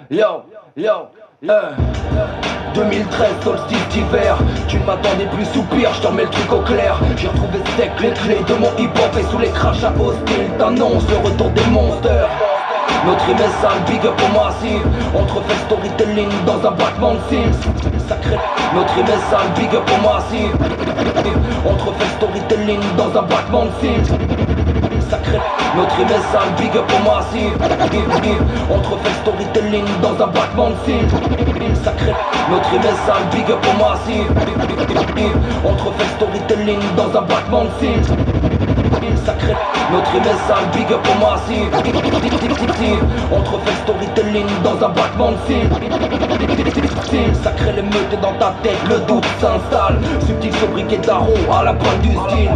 Yo, yo, 2013, solstice d'hiver. Tu ne m'attendais plus soupir, je te remets le truc au clair. J'ai retrouvé sec les clés de mon hip-hop et sous les crachats hostiles t'annonce le retour des monsters. Notre rime est sale, big up au massif. On te refait storytelling dans un battement de cils. Sacré. Notre rime est sale, big up au massif. On te refait storytelling dans un battement de cils. Sacré. Notre rime est sale, big up au massif. On te refait storytelling dans un battement de cils. Sacré. Notre rime est sale, big up au massif. On te refait storytelling dans un battement de cils. Sacré. Notre rime est sale, big up au massif. On te refait storytelling dans un battement de cils. Sacré, l'émeute dans ta tête, le doute s'installe. Subtil sobriquet d'aro à la pointe du style.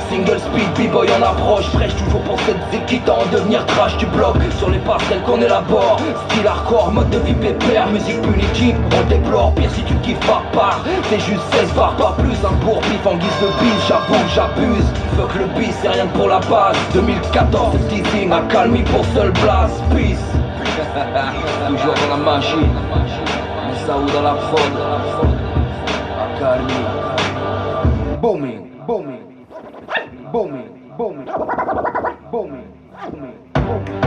Single speed, b-boy en approche. Prêche toujours pour cette zik qui tend à devenir trash. Tu bloques sur les passerelles qu'on élabore. Style hardcore, mode de vie pépère. Musique punitive, on déplore. Pire si tu kiffes par part. C'est juste 16 bars, pas plus. Un bourre pif en guise de bise. J'avoue que j'abuse. Fuck le bis, c'est rien que pour la base. 2014, teasing, accalmie pour seul blast. Peace. Toujours dans la machine. Saoud dans la prod. Accalmie. Booming, booming. Booming, booming, booming, booming, booming.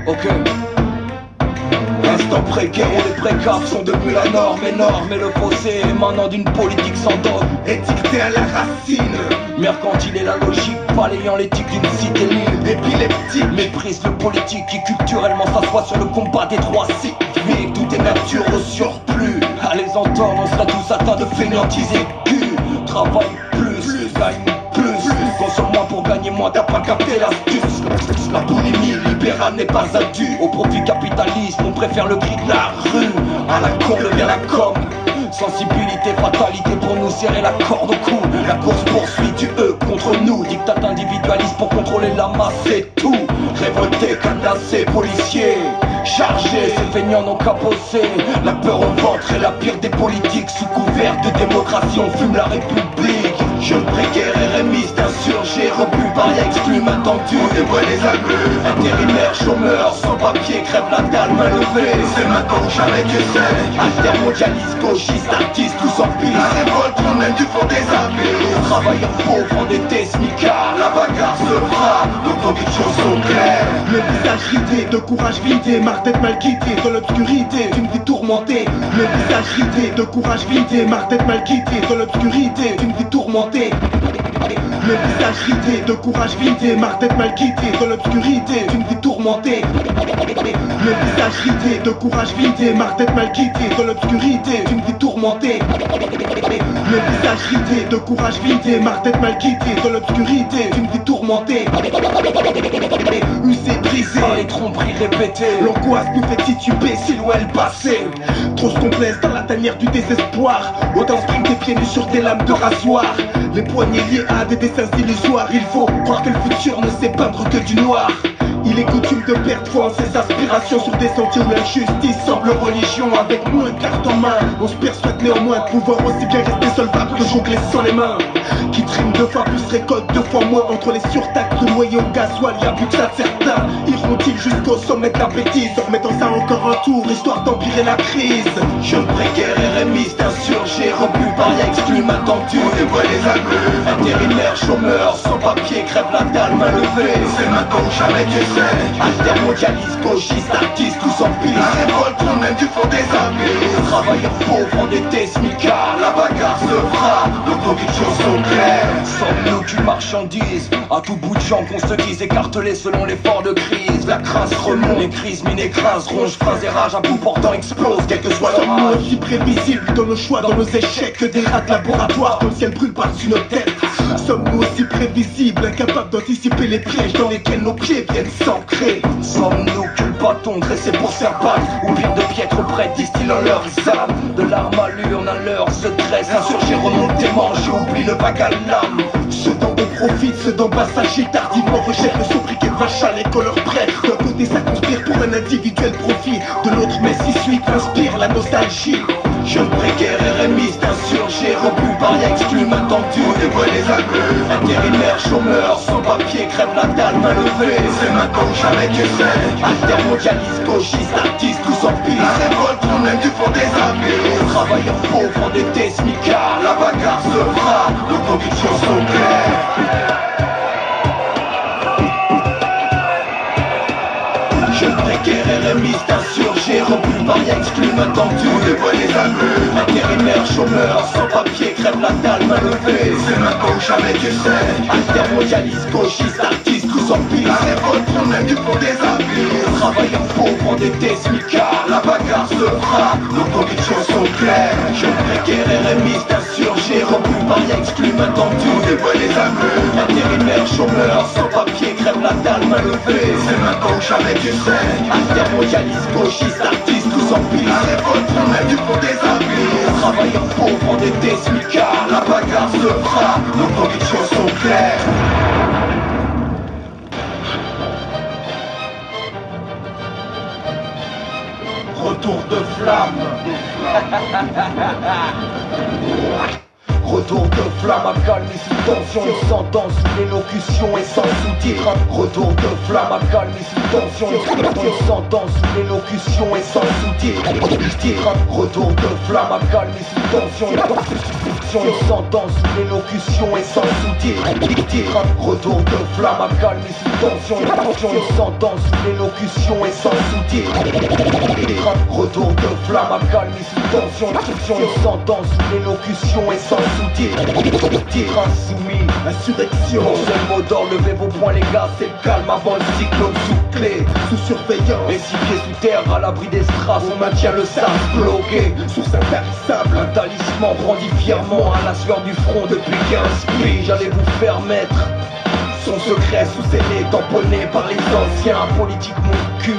Ok. Instant précaire où les précaves sont devenus la norme énorme. Et le fossé émanant d'une politique sans dogme. Étiqueté à la racine. Mercantile et la logique, balayant l'éthique d'une cité libre. Épileptique, méprise le politique qui culturellement s'assoit sur le combat des droits civiques. Tout est nature au surplus. À les entendre, on serait tous atteints de fainéantiser cul. Travaille plus, gagne plus. Consomme moins pour gagner moins, t'as pas capté l'astuce. La boulimie libérale n'est pas un dû. Au profit capitaliste, on préfère le cri de la rue. À la con devient la com. Sensibilité, fatalité pour nous serrer la corde au cou. La course poursuit du eux contre nous. Dictate individualiste pour contrôler la masse, c'est tout. Révolté, cadenassé, policier chargé, ces feignants n'ont qu'à bosser. La peur au ventre est la pire des politiques. Sous couvert de démocratie, on fume la République. Jeune précaire, RMiste, insurgé, repu par exclu, main tendue, dévoile les abus. Intérimaire, chômeur, sans papier, crève la dalle, main levée. C'est maintenant ou jamais, Dieu sait. Altermondialiste, gauchiste, artiste, tous en pile. La révolte promène du fond des abysses. Travailleurs pauvres, endettés, smicards. La bagarre se fera, nos convictions sont claires. Le visage ridé, de courage vidé, marre d'être mal quitté dans l'obscurité d'une vie tourmentée. Le visage ridé, de courage vidé, marre d'être mal quitté dans l'obscurité d'une vie tourmentée. Le visage ridé, de courage vidé, marre d'être mal quitté dans l'obscurité d'une vie tourmentée. Le visage ridé, de courage vidé, marre d'être mal quitté dans l'obscurité d'une vie tourmentée. Le visage ridé, de courage vidé, marre d'être mal quitté dans l'obscurité d'une vie tourmentée. Usé, brisé, Par les tromperies répétées, l'angoisse nous fait tituber, silhouette passée. trop se complaise dans la tanière du désespoir. Autant spring des pieds nus sur des lames de rasoir. Les poignets liés à des dessins illusoires. Il faut croire que le futur ne sait peindre que du noir. Il est coutume de perdre foi en ses aspirations sur des sentiers où l'injustice semble religion. Avec moins de cartes en main, on se persuade néanmoins de pouvoir aussi bien rester solvable que jongler sans les mains. Qui trime 2 fois plus, récolte 2 fois moins. Entre les surtaxes, le loyer au gasoil, y'a plus que ça de certains. Iront-ils jusqu'au sommet de la bêtise en remettant ça encore un tour, histoire d'empirer la crise. Jeune précaire, RMiste, insurgé, repu par exclu, main tendue, dévoile les abus. Intérimaire, chômeur, sans papier, crève la dalle, main levée. C'est maintenant ou jamais, Dieu sait. Altermondialiste, gauchiste, artiste, tous en pile. La révolte promène du fond des abysses. Travailleurs pauvres, endettés, smicards. La bagarre se fera, nos convictions sont claires. Sommes-nous qu'une marchandise? À tout bout de champ qu'on se dise écartelés selon l'effort de crise. La crasse remonte, les crises mine écrasent, ronge, phrase et rage à bout portant explose, quel que soit leur Sommes-nous âge. aussi prévisibles dans nos choix, dans nos échecs que des rats de laboratoire dont le ciel brûle par-dessus nos têtes? Sommes-nous aussi prévisibles, incapables d'anticiper les pièges dans lesquels nos pieds viennent s'ancrer? Sommes-nous que le bâton dressé pour se faire battre, ou pire de piètres prêts distillant leurs âmes? De l'arme à l'urne à l'heure se dresse, insurgés remontent des manches, oublie le bac à l'âme. Ceux dont on profite, ceux d'en bas s'agitent tardivement, rejettent le sobriquet de vache à l'école leur prête. D'un côté ça conspire pour un individuel profit, de l'autre mais si suite inspire la nostalgie. Jeune précaire, RMiste, insurgé, repu par rien exclu, maintenant tu dévoiles les aveux. Intérimaire, chômeur, sans papier, crève la dalle, main levée. C'est maintenant ou jamais, Dieu sait. Altermondialiste, gauchiste, artiste, tous en piste. La révolte, on aime du fond des amis. Travailleurs pauvres, endettés, smicards, la bagarre se fera, nos convictions sont claires. Jeune précaire, RMiste, insurgé, repu par rien exclu, maintenant tu dévoiles les aveux. Intérimaire, chômeur, sans papier, crève la dalle, main levée. C'est maintenant ou jamais, Dieu sait. Altermondialiste, gauchiste, artiste, tous en piste. La révolte, on aime du fond des amis. Travailleurs pauvres, endettés, smicards, la bagarre se fera, nos convictions sont claires. Jeune précaire, RMiste, insurgé, repu par rien exclu, maintenant tu dévoiles les aveux. Intérimaire, chômeur, sans papier, crève la dalle, main levée. C'est maintenant ou jamais, Dieu sait. Altermondialiste, gauchiste, artiste, tous en piste. La révolte, on aime du fond des amis. Travailleurs pauvres, endettés, smicards, la bagarre se fera, nos convictions sont claires. Retour de flamme. Retour de flamme à calmer sous tension, une sentence sous l'élocution et sans sous-titres. Retour de flamme à calmer sous tension, une sentence sous l'élocution et sans sous-titres. Retour de flamme à calmer sous tension, une sentence sous l'élocution et sans sous-titres. Retour de flamme à calmer sous tension, une sentence sous l'élocution et sans sous-titres. Retour de flamme à calmer sous tension, une sentence sous l'élocution et sans sous-titres. Insoumis, insurrection. Mon seul mot d'ordre, levez vos poings les gars, c'est le calme avant le cyclone sous clé. Sous surveillance, et 6 pieds sous terre à l'abri des strass, on maintient le sas bloqué. Source intarissable, un talisman brandi fièrement à la sueur du front depuis 15 piges. J'allais vous faire mettre son secret sous scellé, tamponné par les anciens, politique mon cul.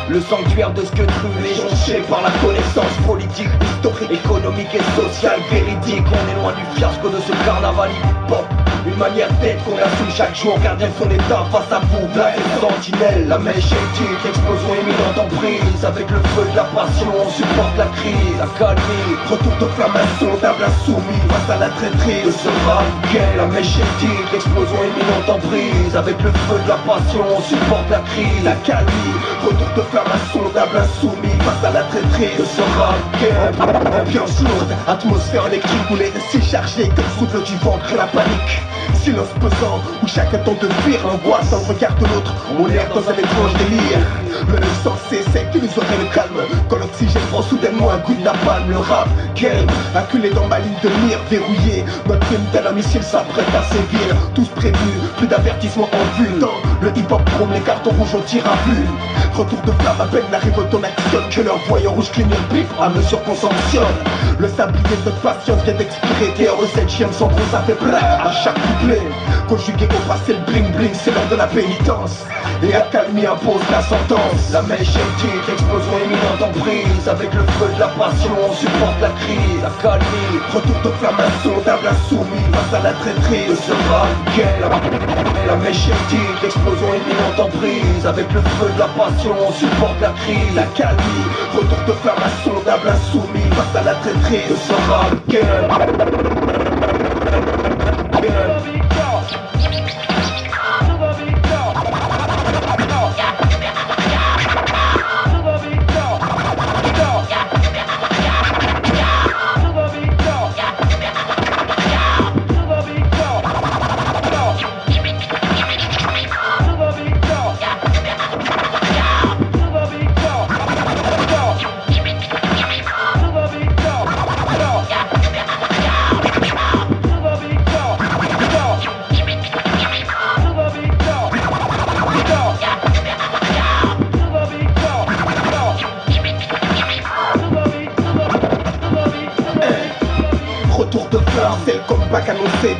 Le sanctuaire de ce que true, éjonché par la connaissance politique, historique, économique et sociale, véridique. On est loin du fiasco de ce carnaval hip-hop. Une manière d'être qu'on assume chaque jour, gardien de son état face à vous, là et sentinelle. La mèche éthique, explosion imminente en prise. Avec le feu de la passion, on supporte la crise, accalmie. Retour de flamme insondable, insoumis face à la traîtrise de ce rap gay. La mèche éthique, explosion imminente en prise. Avec le feu de la passion, on supporte la crise, accalmie. Retour de flamme insondable, insoumis face à la traîtrise de ce rap gay. Ambiance lourde, atmosphère électrique où les récits chargés comme souffle du vent crée la panique. Silence pesant où chacun tente de fuir l'angoisse dans le regard de l'autre. On erre dans un étrange délire. Le neuf sensé c'est qui nous aurait le calme. Quand l'oxygène prend soudainement un coup de napalm. Le rap game, acculé dans ma ligne de mire, verrouillé. Notre film tel un missile s'apprête à sévir. Tous prévenus, plus d'avertissement en vue. Dans le hip-hop prône les cartons rouges on tire à vue. Retour de flamme à peine la révolte on actionne. Que leur voyant rouge clignote bip à mesure qu'on sanctionne. Le sablier de notre patience vient d'expirer. Des recettes chiennes sans gros ça fait bra à chaque couplet. Conjugué au passé le bling bling, c'est l'heure de la pénitence. Et accalmie impose la sentence. La mèche éthique, explosion imminente en prise. Avec le feu de la passion, on supporte la crise, accalmie. Retour de flamme insondable, insoumis face à la traîtrise de ce rap gay. La mèche éthique, explosion imminente en prise. Avec le feu de la passion, on supporte la crise, accalmie. Retour de flamme insondable, insoumis face à la traîtrise de ce rap gay.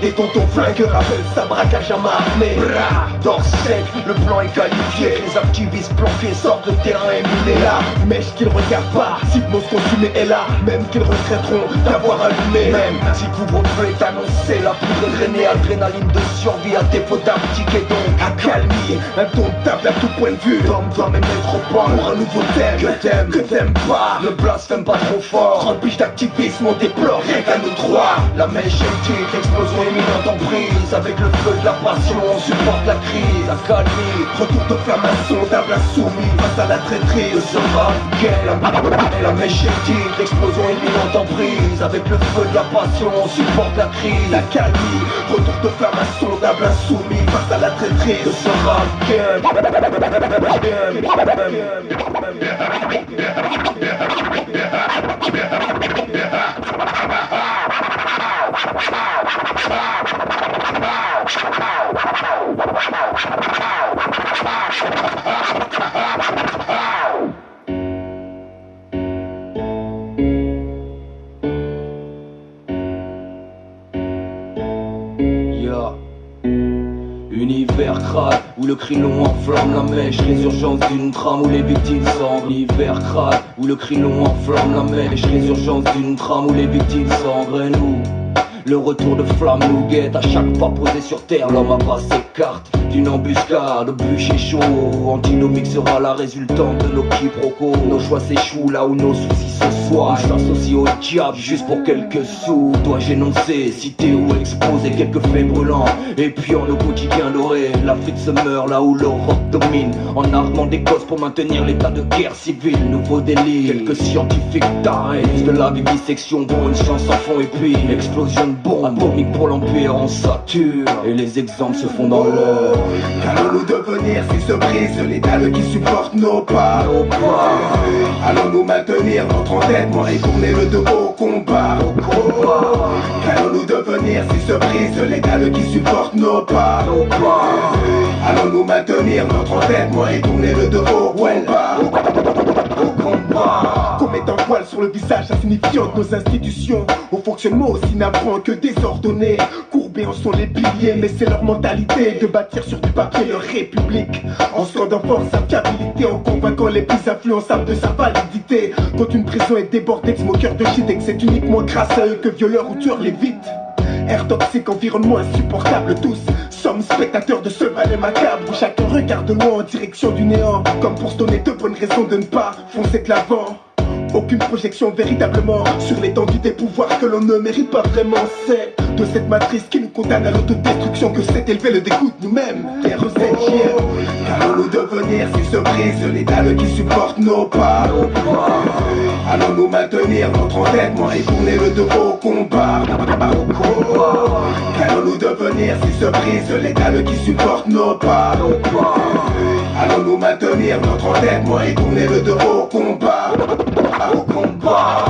Des tontons flingueurs appellent ça braquage à main armée. Bra, d'or sec, le plan est qualifié. Les activistes planqués sortent, le terrain est miné là. Mèche qu'ils regardent pas, si nos consumés est là. Même qu'ils regretteront d'avoir allumé. Même si couvre-feu est annoncé, la poudre est drainée. Adrénaline de survie à défaut d'abdiquer donc accalmie, indomptable à tout point de vue. Tom et métropole pour un nouveau thème que t'aimes pas. Ne blasphème pas trop fort. 30 piges d'activisme on déplore rien qu'à nous trois. La mèche est petite, explosion imminente en prise. Avec le feu de la passion on supporte la crise. Accalmie, retour de flammation, table insoumis face à la traîtrise de ce rap game. La mèche est petite, explosion imminente en prise. Avec le feu de la passion on supporte la crise. Accalmie, retour de flammation, table insoumis face à la traîtrise de ce rap game. Univers crade, où le cri long enflamme la mèche. Résurgence d'une trame où les victimes sangrent. Univers crade, où le cri long enflamme la mèche. Résurgence d'une trame où les victimes sangrent. Et nous, le retour de flamme nous guette. À chaque pas posé sur terre, l'homme abat ses cartes d'une embuscade, au bûcher chaud. Antinomique sera la résultante de nos quiproquos. Nos choix s'échouent là où nos soucis se soient. On s'associe au diable juste pour quelques sous. Dois-je énoncer, citer ou exposer quelques faits brûlants et puis en nos quotidiens dorés. L'Afrique se meurt là où l'Europe domine, en armant des causes pour maintenir l'état de guerre civile. Nouveau délit, quelques scientifiques tarés de la vivisection pour une chance sans fond. Et puis explosion de bombes atomiques pour l'empire en sature. Et les exemples se font dans l'heure. Qu'allons-nous devenir si se brise l'étal qui supporte nos pas? Allons-nous maintenir notre entêtement et tourner le dos au combat? Qu'allons-nous devenir si se brise l'étal qui supporte nos pas? Allons-nous maintenir notre entêtement et tourner le dos au combat? Qu'on mette un voile sur le visage insignifiant de nos institutions, au fonctionnement aussi navrant que désordonné. Courbés en sont les piliers, mais c'est leur mentalité de bâtir sur du papier leur république, en scandant fort sa fiabilité, en convainquant les plus influençables de sa validité. Quand une prison est débordée de smokers de shit et que c'est uniquement grâce à eux que violeurs ou tueurs l'évitent. Air toxique, environnement insupportable, tous sommes spectateurs de ce ballet macabre où chacun regarde loin en direction du néant, comme pour se donner de bonnes raisons de ne pas foncer de l'avant. Aucune projection véritablement sur l'étendue des pouvoirs que l'on ne mérite pas vraiment. C'est de cette matrice qui nous condamne à l'autodestruction que s'est élevé le dégoût de nous-mêmes. Qu'allons-nous devenir si se brise l'étal qui supporte nos pas? Allons-nous maintenir notre entêtement et tourner le dos au combat? Qu'allons-nous devenir si se brise l'étal qui supporte nos pas? Allons-nous maintenir notre entêtement et tourner le dos au combat? Au combat.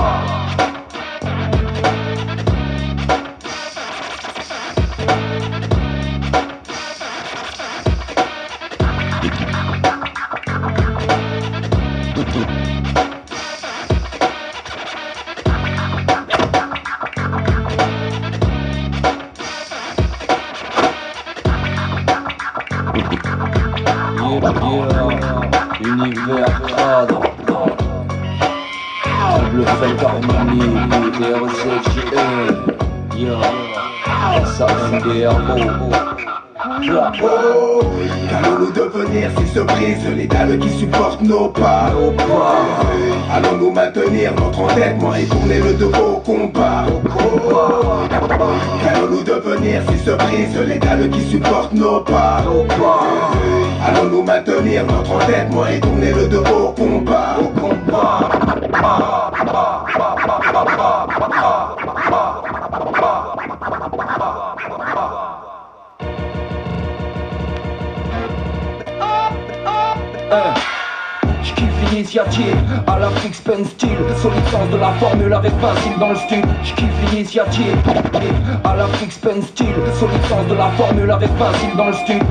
Univers crade, double fête harmonie, SAMDRO. Qu'allons-nous devenir si se brise l'étal qui supporte nos pas? Allons-nous maintenir notre entêtement et tourner le dos au combat? Qu'allons-nous devenir si se brise l'étal qui supporte nos pas? Allons-nous maintenir notre entêtement et tourner le dos au combat? l'initiative à la Fix Pen Style. Solide sens de la formule avec Basile dans le style. J'kiffe l'initiative à la Fix Pen Style. Solide sens de la formule avec Basile dans le style.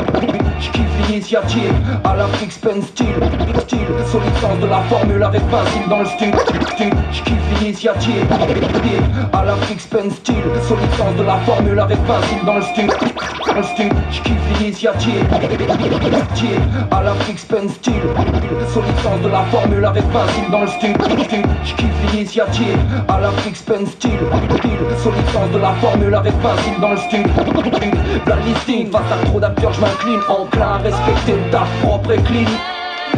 J'kiffe l'initiative à la Fix Pen Style. Solide sens de la formule avec Basile dans le style. J'kiffe l'initiative à la Fix Pen Style. Solide sens de la formule avec Basile dans le style. J'kiffe l'initiative à la Fix Pen Style. Solide sens de la formule avec Basile dans le style. J'kiffe l'initiative à la Fix Pen Style. Solide sens de la formule avec Basile dans le style. Blind listing, face à trop d'absurde je m'incline. Enclin à respecter le taf propre et clean.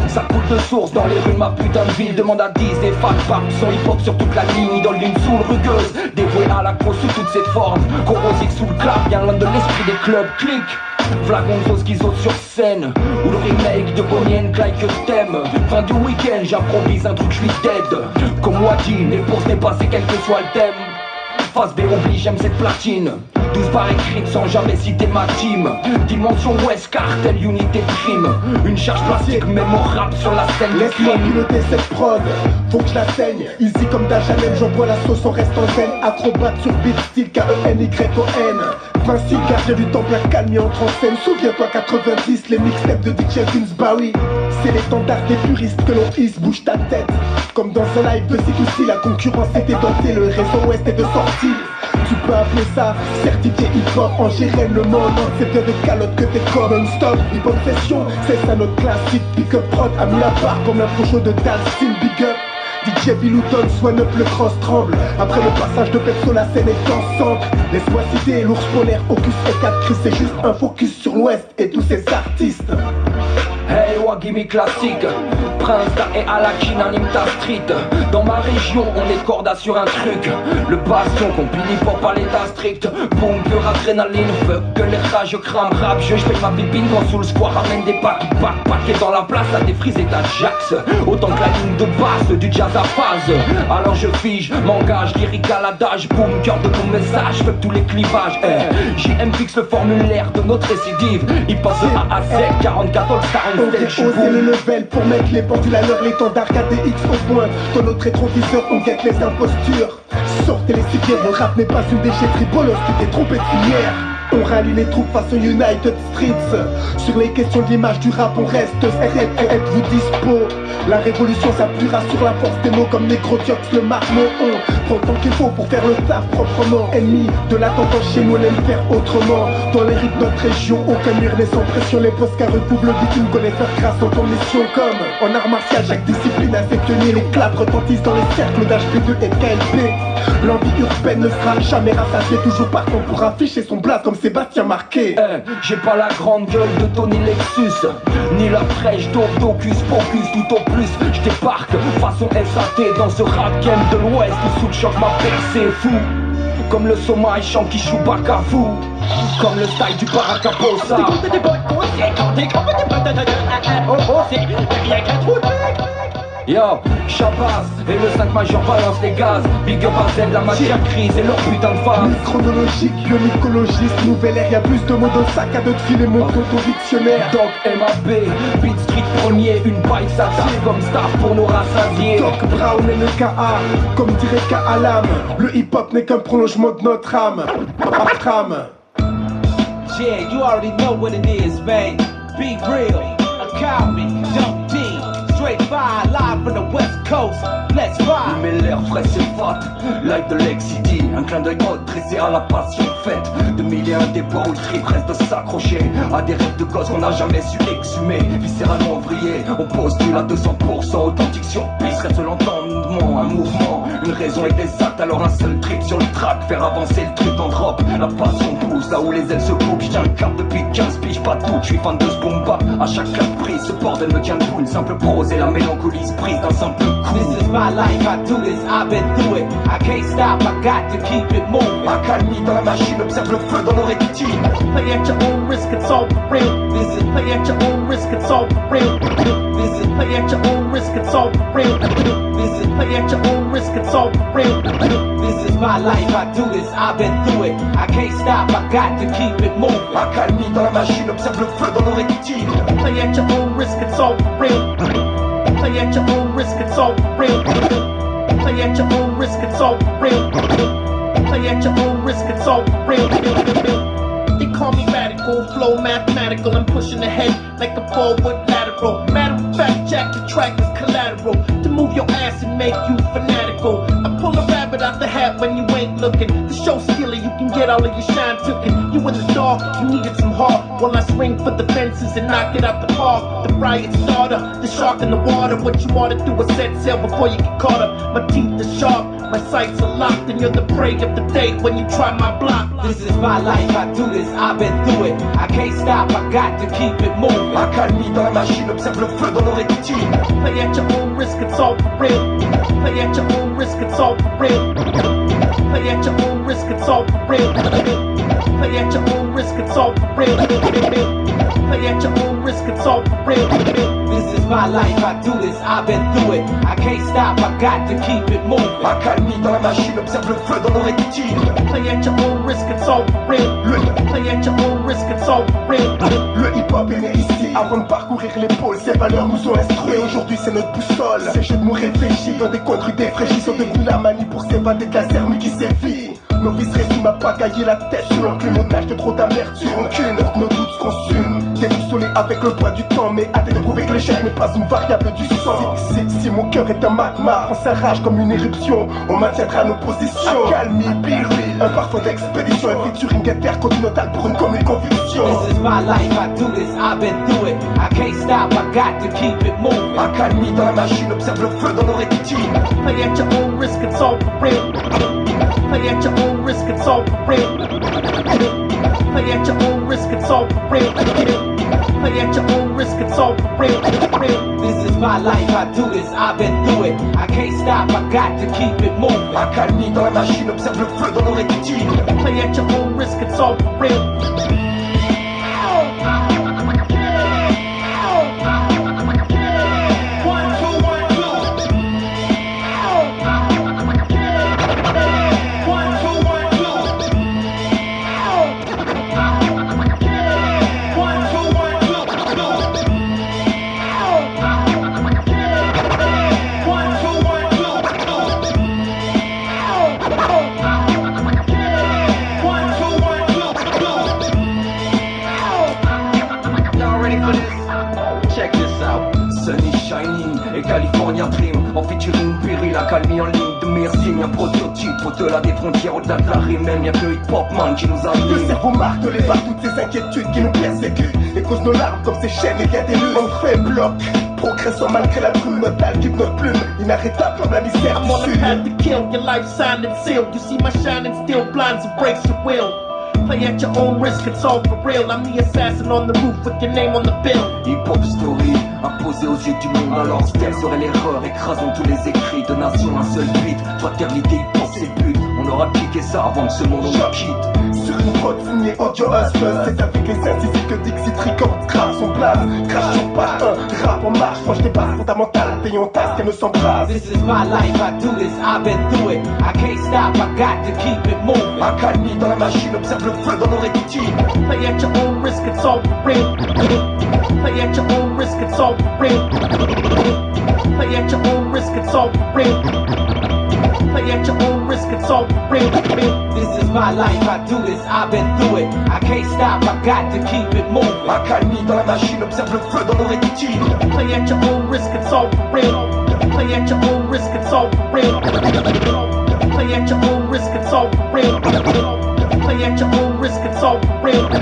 Ça coule de source dans les rues de ma putain de ville. Demande à 10 des fans par son hip-hop sur toute la ligne. Idole d'une soul rugueuse, dévouée à la cause sous toutes ses formes. Corrosive sous le clap, bien loin de l'esprit des clubs. Click, Flagonzo schizo sur scène. Ou le remake de Bonnie and Clyde que t'aimes. Fin du week-end, j'improvise un truc, j'suis dead. Comme moi dit, mais pour se dépasser quel que soit le thème. Face B oblige, j'aime cette platine. 12 barres écrites sans jamais citer ma team. Dimension West, cartel, unité de crime. Une charge plastique mémorable sur la scène. Laisse-moi piloter cette prod, faut que je la saigne. Easy comme Dajanem, j'envoie la sauce, on reste en zen. Acrobate sur beat, style K-E-N-Y-O-N. Vinci, car j'ai du temps plein calme et entre en scène. Souviens-toi 90, les mixtapes de DJ Vince, bah oui. C'est l'étendard des puristes que l'on hisse, bouge ta tête. Comme dans un live de C2C, la concurrence était dentée, le réseau ouest est de sortie. Tu peux appeler ça certifié hip-hop en Gérène, le monde c'est bien de calotte que t'es comme non-stop. Hip-hop session, c'est ça notre classique. Pick up prod a mis à part comme un projo de Dalstin, big up. DJ Bilouton, Swan Up, le cross tremble. Après le passage de Pepso, la scène est ensemble. Laisse-moi citer l'ours polaire, Ocus et 4 Chris. C'est juste un focus sur l'ouest et tous ces artistes. Hey, Wagimi classique, Prince Da et Alakin anime ta street. Dans ma région, on est corda sur un truc. Le bastion compile hip-hop à l'état strict. Boom, pure adrénaline, fuck que les rats, je crame rap. Je paye ma pépine quand sous le square ramène des packs. Paquet dans la place, à défriser ta Jax. Autant que la ligne de basse du jazz à phase. Alors je fige, m'engage, lyrique à l'adage. Boom, cœur de mon message, fuck tous les clivages. JM fixe le formulaire de notre récidive. Hip-hop de A à Z, 44 stars. On vient oser le level pour mettre les pendules à l'heure, l'étendard KDX au point. Dans notre rétroviseur, on guette les impostures. Sortez les civières, le rap n'est pas une déchetterie. Bolos, tu t'es trompé de filière. On rallie les troupes face aux United Streets. Sur les questions de l'image du rap, on reste serré. Êtes-vous dispo? La révolution s'appuiera sur la force des mots comme Necrotiox, le marmot. On prend le temps qu'il faut pour faire le taf proprement. Ennemi de l'attentat chez nous, on aime faire autrement. Dans les rites de notre région, aucun mur n'est sans pression. Les postes carrés couvrent le bitume, connaît faire grâce en ton mission. Comme en art martial, chaque discipline a ses pionniers. Les claps retentissent dans les cercles d'HP2 et KLP. L'envie urbaine ne sera jamais rassasiée. Toujours partant pour afficher son blaze comme Sébastien Marquet. J'ai pas la grande gueule de Tony Lexus, ni la fraîche d'Ocus Pocus. Tout au plus, j'débarque façon SAT dans ce rap game de l'ouest où sous le choc m'a percé fou. Comme le Somai chant qui choue Bacafou. Comme le style du Paracaposa. Yo, Shabazz et le 5 majeur balance les gaz. Big up à Z, la matière crise et leur putain de phase. Chronologique, biomécologiste, nouvelle ère, y'a plus de mots dans le sac à dos de filet, mon ton dictionnaire. Doc MAB, Beat Street premier, une bike ça tape comme staff pour nous rassasier. Doc Brown et le KA, comme dirait K.A. Lam. Le hip hop n'est qu'un prolongement de notre âme. Trame. Yeah, you already know what it is, man. Be real, a cowman, dump D. Straight fire, live from the west coast. Let's ride. Mais l'air frais c'est fat, live de Lexity. Un clin d'œil mode dressé à la passion faite. De mille et un déboires où le trip reste de s'accrocher à des rêves de gosses qu'on n'a jamais su exhumer. Viscéralement vrillé, on postule à 200%. Authentique sur piste, reste l'entendement, un mouvement, une raison et des actes. Alors un seul trip sur le track, faire avancer le truc en drop. La passion pousse là où les ailes se coupent. J'tiens le cap depuis 15 piges, pas tout. J'suis fan de ce boom bap, à chaque clap prise. Ce bordel me tient debout, une simple prose et la mélancolie se prise d'un simple coup. This is my life, I do this, I've been through it. I can't stop, I got to keep it moving. Accalmie dans la machine, observe le feu dans nos rétines. Play at your own risk, it's all for real. This is play at your own risk, it's all for real. This is play at your own risk, it's all for real. This is play at your own risk, it's all for real. This is my life, I do this, I've been through it. I can't stop, I got to keep it moving. Accalmie dans la machine, observe le feu dans nos rétines. Play at your own risk, it's all for real. Play at your own risk. risk, it's all for real. Play at your own risk, it's all for real. Play at your own risk, it's all for real. They call me radical, flow mathematical. I'm pushing ahead like a forward lateral. Matter of fact, jack the track is collateral to move your ass and make you fanatical. I pull a rabbit out the hat when you ain't looking. The show skiller, you can get all of your shine tooken. You in the dark, you needed some heart. While I swing for the fences and knock it out the park. The riot starter, the shark in the water. What you ought to do is set sail before you get caught up. My teeth are sharp, my sights are locked, and you're the prey of the day when you try my block. This is my life, I do this, I've been through it. I can't stop, I got to keep it moving. Accalmie dans la machine, observe le feu dans nos rétines. Play at your own risk, it's all for real. Play at your own risk, it's all for real. Play at your own risk, it's all for real. Play at your own risk, it's all for real. Play at your own risk, it's all for real. This is my life, I do this, I've been through it. I can't stop, I got to keep it moving. Accalmie dans la machine, observe le feu dans nos rétines. Play at your own risk, it's all for real. Play at your own risk, it's all for real. Le hip-hop est né ici, avant de parcourir l'épaule. Ces valeurs nous ont instruits, aujourd'hui c'est notre boussole. Ces jeux de mots réfléchis, dans des coins de rue défraîchis, sont devenus la manie pour s'évader de la zermie qui sévit. Nos vices résument à pagailler la tête sur l'enclume, on nage de trop d'amertume. Aucune, nos doutes se consument. Déboussolé avec le poids du temps, mais hâte de prouver que l'échec n'est pas une variable du sang. Si mon cœur est un magma, on s'arrache comme une éruption, on maintiendra nos positions. Accalmie, Be Real, un parfum d'expédition, un featuring intercontinental pour une commune conviction. This is my life, I do this, I've been through it. I can't stop, I got to keep it moving. Accalmie dans la machine, observe le feu dans nos rétines. Play at your own risk, it's all for real. Play at your own risk, it's all for real. Play at your own risk, it's all for real. Play at your own risk, it's all for real. This is my life, I do this, I've been through it. I can't stop, I got to keep it moving. Accalmie dans la machine, observe le feu dans nos rétines. Play at your own risk, it's all for real. California Dream, en featuring Péril, Accalmie en ligne de meilleurs signes, un prototype au-delà des frontières, au-delà de la rime, même y'a que le hip-hop man qui nous Le anime. cerveau marque les barres, toutes ces inquiétudes qui nous persécutent et causent nos larmes comme ces chaînes et bien des luttes. On fait bloc, progressant malgré la brume, notre dalle quitte notre plume, inarrêtable comme la misère I'm on du the sud. path to kill, your life signed and sealed. You see my shining steel blinds and breaks your will. Play at your own risk, it's all for real. I'm the assassin on the roof with your name on the bill. Hip-hop story, imposé aux yeux du monde, alors telle serait l'erreur, écrasons tous les écrits de nation, un seul beat, fraternité, hip-hop c'est but, on aura piqué ça avant que ce monde nous quitte. Sur une prod signée Audio Hustlers, c'est avec les incisives que Dixit Records grave son blase. Crash sur pas un rap en marche, moi je débarque fondamental, payons tasse et ne s'embrasse. This is my life, I do this, I've been through it. I can't stop, I got to keep it moving. Accalmie dans la machine, observe le feu dans nos rétines. Play at your own risk, it's all for real. Play at your own risk, it's all for real. Play at your own risk, it's all for real. Play at your own risk, it's all for real. This is my life, I do this, I've been through it. I can't stop, I got to keep it moving. Accalmie dans la machine, observe le feu dans nos rétines. Play at your own risk, it's all for real. Play at your own risk, it's all for real. Play at your own risk, it's all for real. Play at your own risk, it's all for real.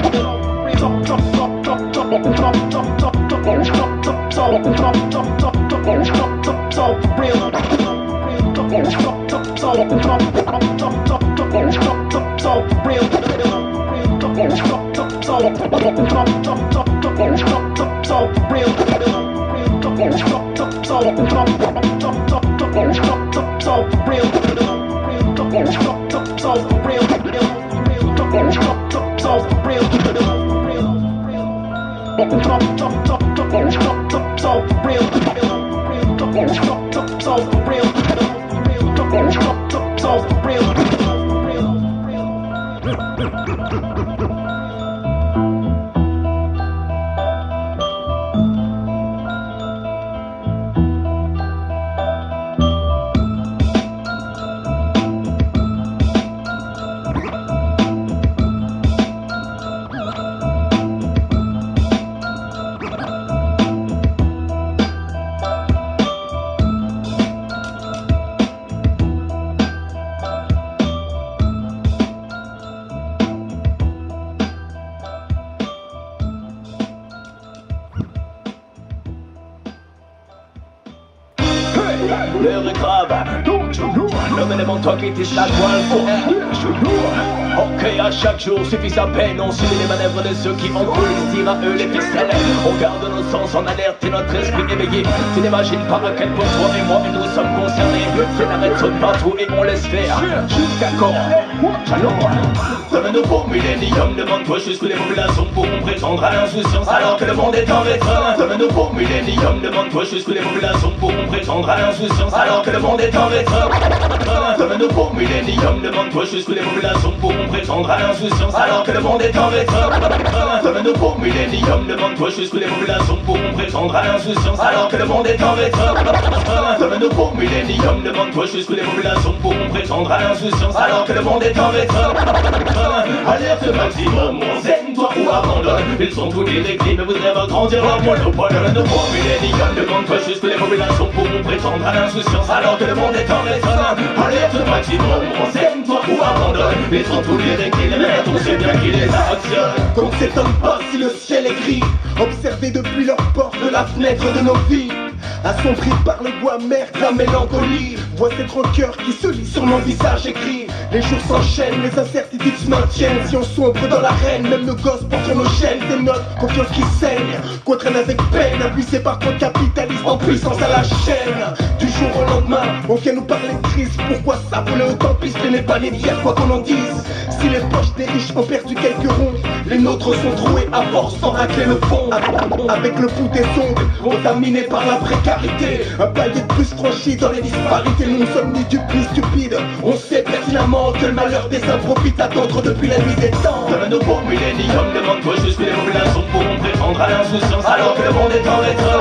L'heure est grave, donc nous, l'homme élément toi qui tisse la toile pour ok, à chaque jour suffit sa peine. On subit les manœuvres de ceux qui encoulent, tirent à eux les ficelles. On garde nos sens en alerte et notre esprit éveillé. Tu n'imagines pas à quel point toi et moi nous sommes concernés. C'est l'arrêt saute partout et on laisse faire. Jusqu'à quand? Dans le nouveau millénium, demande-toi jusqu'où les populations pourront prétendre à l'insouciance alors que le monde est en rétro. Dans le nouveau millénium, demande-toi jusqu'où les populations pourront prétendre à l'insouciance alors que le monde est en rétro. Dans le nouveau millénium, demande-toi jusqu'où les populations pourront prétendre à l'insouciance alors que le monde est en rétro. Dans le nouveau millénium, demande-toi jusqu'où les populations pourront prétendre à l'insouciance alors que le monde est en rétro. Dans le nouveau millénium, demande-toi jusqu'où les populations pourront prétendre à l'insouciance alors que le monde est en rétro. Alerte maximum, renseigne-toi ou abandonne. Ils sont tous directifs mais voudraient voir grandir leur monopole. Dans le nouveau millénium, demande-toi jusqu'où les populations pourront prétendre à l'insouciance alors que le monde est en rétro. Alerte maximum, renseigne-toi ou abandonne. Ils sont tous directifs mais on sait bien qui les actionne. Qu'on ne s'étonne pas si le ciel est gris. Observez depuis leur porte de la fenêtre de nos vies. Assombri par le goût amer de la mélancolie. Vois cette rancœur qui se lit sur mon visage écrit. Les jours s'enchaînent, les incertitudes se maintiennent. Si on sombre dans l'arène, même nos gosses portent nos chaînes. Des notes, confiance qui saigne, qu'on traîne avec peine. Impulsé par contre capitaliste en puissance à la chaîne. Du jour au lendemain, on vient nous parler de crise. Pourquoi ça voulait autant piste n'est pas né d'hier, quoi qu'on en dise. Si les poches des riches ont perdu quelques ronds, les nôtres sont troués à force sans racler le fond. Avec le pouls des ongles, contaminés par la précarité. Un palier de plus franchi dans les disparités. Nous ne sommes ni dupes ni stupides. On sait pertinemment que le malheur des uns profite à d'autres depuis la nuit des temps. Dans le nouveau millénium, demande-toi jusqu'où les populations pourront prétendre à l'insouciance alors que le monde est en rétro.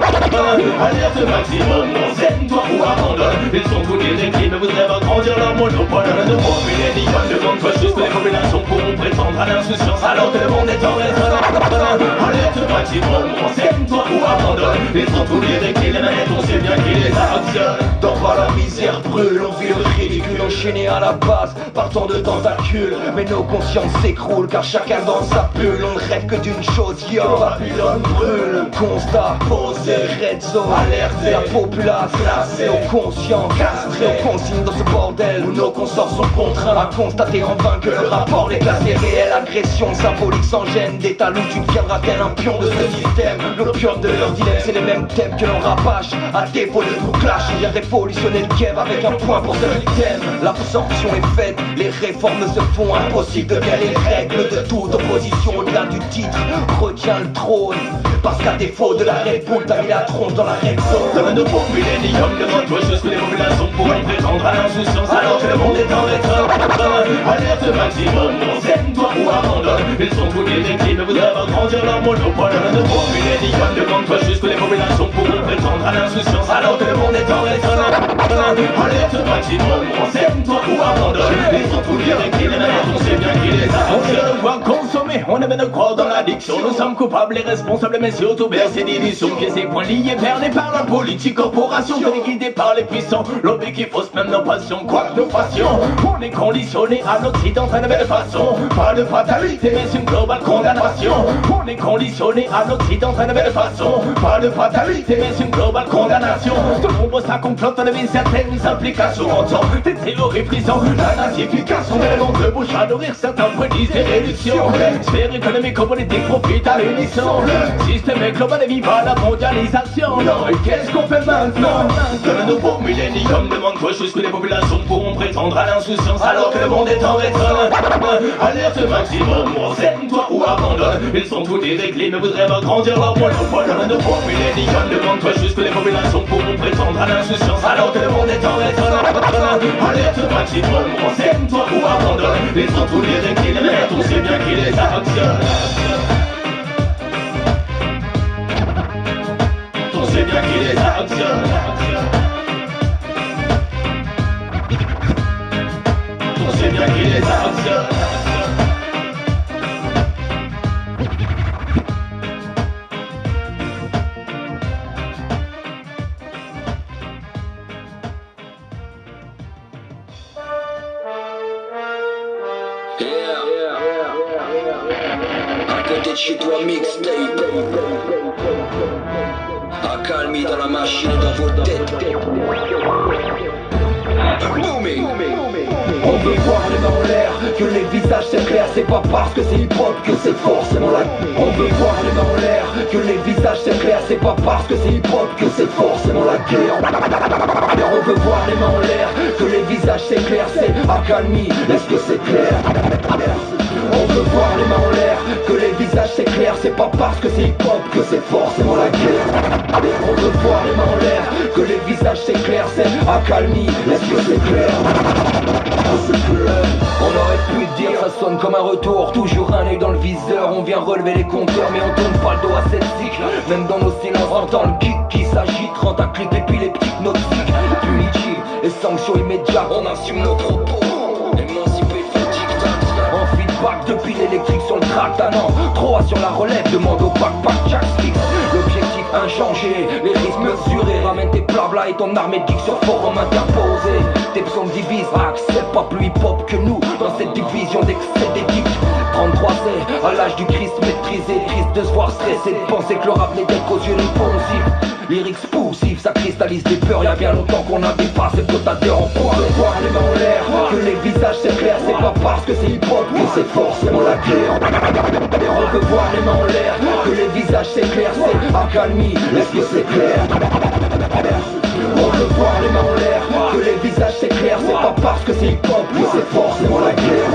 Alerte maximum, renseigne-toi ou abandonne. Ils sont tous directifs mais voudraient voir grandir leur monopole. Dans le nouveau millénium, demande-toi jusqu'où les populations pourront prétendre à l'insouciance alors que le monde est en rétro. Alerte maximum, renseigne-toi ou abandonne. Ils sont tous directifs les manettes, on sait bien qui les actionne. Dans bas la misère brûle, on vit le ridicule enchaîné à la base par tant de tentacules. Mais nos consciences s'écroulent car chacun dans sa bulle. On ne rêve que d'une chose, yo, Babylone brûle. Constat posé, red zone alerté. La populace classée, nos conscients castrés. Nos consignes dans ce bordel où nos consorts sont contraints à constater en vain que le rapport est classé réel. Agression symbolique sans gêne, d'état où tu deviendras tel un pion de ce système. L'opium de leur dilemme, c'est les mêmes thèmes que l'on rabâche. À défaut de tout clash, on vient révolutionner le Kiev avec un point pour seul item. L'absorption est faite, les réformes se font impossible. Devient les règles de toute opposition. Au-delà du titre, retiens le trône. Parce qu'à défaut de la Red Bull, t'as mis la tronche dans la red zone. Dans le nouveau millénium, demande-toi jusqu'où les populations pourront prétendre à l'insouciance alors que le monde est en rétro. Alerte maximum, renseigne-toi ou abandonne. Ils sont tous directifs mais voudraient voir grandir leur monopole. Dans le nouveau millénium, demande-toi jusqu'où les populations pourront prétendre à l'insouciance alors que le monde est en rétro. Alerte maximum, renseigne-toi ou abandonne. Ils sont tous directifs les manettes, on sait bien qui les a. On sait de quoi consommer, on aime de croire dans l'addiction. Nous sommes coupables et responsables mais surtout bercés d'illusions. Pieds et poings liés, bernés par la politique, corporation, téléguidés par les puissants. Lobby qui fausse même nos passions, quoi que nous fassions. On est conditionné à l'Occident de belle façon. Pas de fatalité mais une globale condamnation. On est conditionné à l'Occident de belle façon. Pas de fatalité mais une globale condamnation. Tout le monde ça complote, on avait certaines implications. On entend des théories brisant la nazification. D'éléments de bouche à nourrir certains prédisent des réductions. Sphère économique, politique profite à l'unisson. Système est global et viva la mondialisation. Non, et qu'est-ce qu'on fait maintenant? Dans le nouveau millénium, demande-toi jusqu'où les populations pourront prétendre à l'insouciance alors que le monde est en rétro. Alerte maximum, renseigne-toi ou abandonne. Ils sont tous déréglés mais voudraient voir grandir leur monopole. Dans le nouveau millénium, demande-toi jusqu'où les populations pourront prétendre à l'insouciance alors que le monde est en rétro. Alerte maximum, renseigne-toi ou abandonne. Ils sont tous déréglés les manettes, on sait bien qui les actionne. On sait bien qui les actionne. On sait bien qui les actionne. côté de chez toi, mixtape. Accalmie dans la machine et dans vos têtes. Booming. On veut voir les mains en l'air, que les visages c'est clair. C'est pas parce que c'est hip-hop que c'est forcément la. On veut voir les mains en l'air, que les visages c'est clair. C'est pas parce que c'est hip-hop que c'est forcément la guerre. On veut voir les mains en l'air, que les visages c'est clair. C'est accalmie, est-ce que c'est clair? On veut voir les mains en l'air, que les visages c'est clair. C'est pas parce que c'est hip-hop que c'est forcément la guerre. On veut voir les mains en l'air, que les visages c'est clair. C'est accalmie, est-ce que c'est clair? On aurait pu dire, ça sonne comme un retour. Toujours un œil dans le viseur, on vient relever les compteurs. Mais on tourne pas le dos à cette cycle. Même dans nos silences, on entend le kick qui s'agite. Rend à clic et puis les petites notes cycles. Punitive et sanctions immédiates, on assume nos propos. Émancipé, fait tic-tac. En feedback depuis l'électrique sur le track. Ah non, trop sur la relève, demande au backpack, Jack fixe. L'objectif inchangé, les risques mesurés. Ramène tes blabla et ton armée de geeks sur forum interposé. Tes psaumes divisent, accepte pas plus hip-hop que nous dans cette division d'excès d'éthique. 33 c'est à l'âge du Christ maîtrisé. Triste de se voir stressé, de penser que le rap n'est qu'aux yeux réponsifs. Lyrics poussifs, ça cristallise des peurs. Y'a bien longtemps qu'on a dépassé le quota en poids. De voir les mains en l'air, que les visages c'est clair. C'est pas parce que c'est hip-hop que c'est forcément la guerre. On veut voir les mains en l'air, que les visages c'est clair. C'est accalmie, est-ce que c'est clair? On veut voir les mains en l'air, que les visages c'est clair. C'est pas parce que c'est hip-hop que c'est forcément la guerre.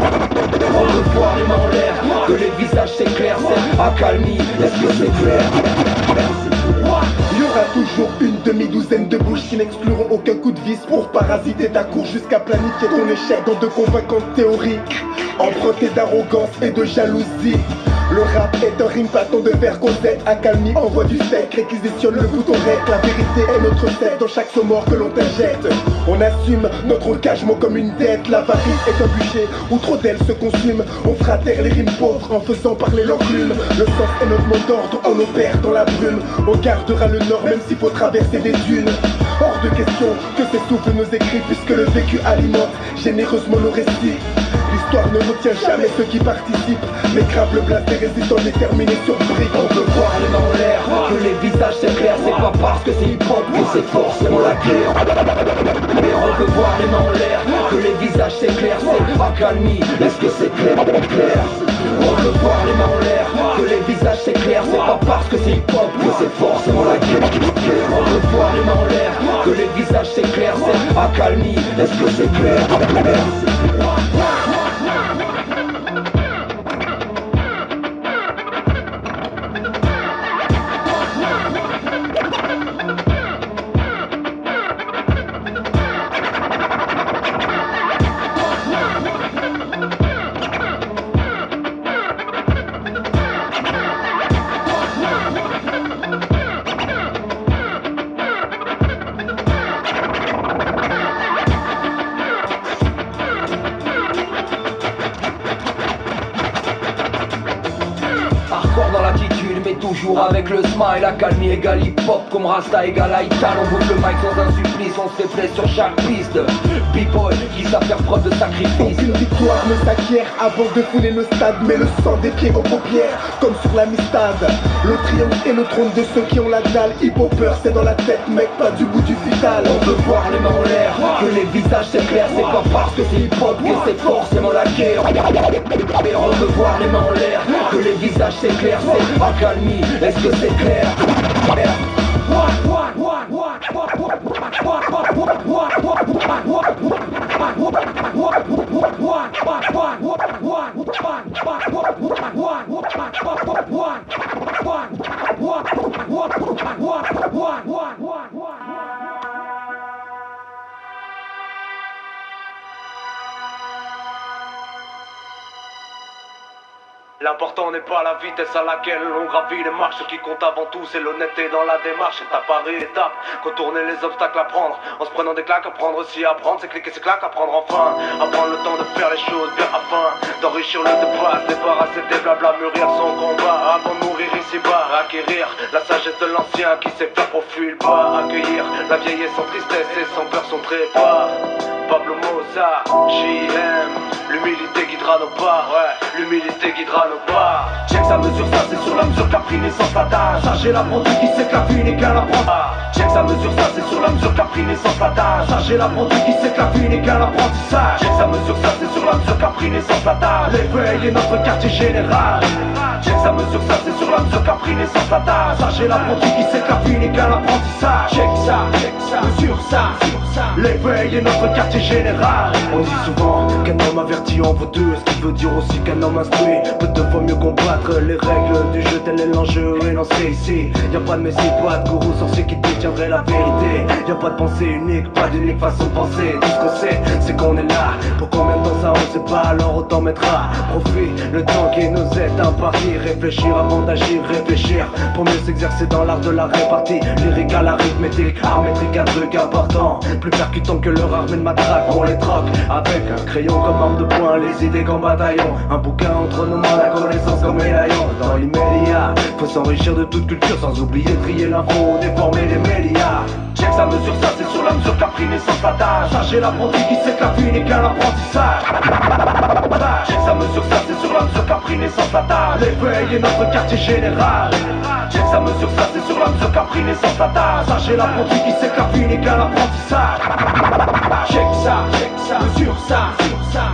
On veut voir les mains en l'air, que les visages c'est clair. C'est accalmie, est-ce que c'est clair? Il y aura toujours une demi-douzaine de bouches qui n'excluront aucun coup de vis pour parasiter ta cour jusqu'à planifier ton échec dans de convaincantes théories empruntées d'arrogance et de jalousie. Le rap est un rime patent de faire Cosette. Accalmie envoie du sec, réquisitionne le bouton rec. La vérité est notre tête dans chaque mort que l'on t'injecte. On assume notre engagement comme une dette. L'avarice est un bûcher où trop d'elles se consument. On fera taire les rimes pauvres en faisant parler l'enclume. Le sens est notre mot d'ordre, on opère dans la brume. On gardera le nord même s'il faut traverser des dunes. Hors de question que s'essoufflent nos écrits, puisque le vécu alimente généreusement nos récits. L'histoire ne retient jamais ceux qui participent, mais grave le blast des résistants déterminés sur briques. On veut voir les mains en l'air, que les visages c'est clair. C'est pas parce que c'est hip-hop que c'est forcément la guerre. Mais on veut voir les mains en l'air, que les visages c'est clair. C'est accalmie, est-ce que c'est clair? On veut voir les mains en l'air, que les visages c'est clair. C'est pas parce que c'est hip-hop que c'est forcément la guerre. On veut voir les mains en l'air, que les visages c'est clair. C'est accalmie, est-ce que c'est clair? Toujours avec le smile, accalmie égale hip-hop. Comme Rasta égale Aïtal. On bouge le mic sans un supplice, on se fait plaisir sur chaque piste. B-boy qui savent faire preuve de sacrifice. Aucune victoire ne s'acquiert avant de fouler le stade. Mais le sang des pieds aux paupières, comme sur l'amistade. Le triomphe est le trône de ceux qui ont la dalle. Hip-hopper c'est dans la tête mec, pas du bout du vital. On veut voir les mains en l'air, que les visages c'est clair. C'est pas parce que c'est hip-hop que c'est forcément la guerre. Mais on veut voir les mains en l'air, que les visages c'est clair. C'est accalmie, est-ce que c'est clair? L'important n'est pas la vitesse à laquelle on gravit les marches. Ce qui compte avant tout c'est l'honnêteté dans la démarche. Étape par étape, contourner les obstacles à prendre. En se prenant des claques, apprendre aussi à apprendre. C'est cliquer ses claques, apprendre enfin. Apprendre le temps de faire les choses bien afin d'enrichir le débat, débarrasser des blabla, mûrir son combat. Avant de mourir ici-bas, acquérir la sagesse de l'ancien qui sait faire profil bas. Accueillir la vieillesse sans tristesse et sans peur, son trépas. Pablo Moza, JM, l'humilité guidera nos pas, ouais, l'humilité guidera nos pas. Check sa mesure, ça c'est sur la mesure qu'a pris naissance l'adage. Chargé l'apprenti qui sait que la vie n'est qu'un apprentissage. Check sa mesure, ça c'est sur la mesure qu'a pris naissance l'adage. Chargé l'apprenti qui sait que la vie n'est qu'un apprentissage. Check sa mesure, ça c'est sur la mesure qu'a pris naissance l'adage. L'éveil est notre quartier général. Check sa mesure, ça c'est sur la mesure qu'a pris naissance l'adage. Chargé l'apprenti qui sait que la vie n'est qu'un apprentissage. Check ça, mesure ça. L'éveil est notre quartier général. On dit souvent qu'un homme averti en vaut deux, ce qui veut dire aussi qu'un homme instruit peut deux fois mieux combattre les règles du jeu, tel est l'enjeu. Et non, c'est ici, y'a pas de messie, pas de gourou sorcier qui détiendrait la vérité. Y'a pas de pensée unique, pas d'unique façon de penser. Tout ce qu'on sait, c'est qu'on est là. Pour combien de temps ça on sait pas, alors autant mettre à profit le temps qui nous est imparti. Réfléchir avant d'agir, réfléchir pour mieux s'exercer dans l'art de la répartie. Lyrique à l'arithmétique, art métrique, un truc important, plus percutant que leur armée de matraque. On les troque avec un crayon comme arme de poing, les idées comme bataillon, un bouquin entre nos mains, la connaissance comme médaillon. Dans l'immédiat, faut s'enrichir de toute culture sans oublier trier l'info, déformer les médias. Check sa mesure, ça c'est sur la mesure qu'a pris naissance l'adage. Chargé l'apprenti qui sait que la vie n'est qu'un apprentissage. Check sa mesure, ça c'est sur la mesure qu'a pris naissance l'adage. L'éveil est notre quartier général. Check sa mesure, ça c'est sur la mesure qu'a pris naissance l'adage. Chargé l'apprenti qui sait que la vie n'est qu'un apprentissage. Check ça, mesure ça.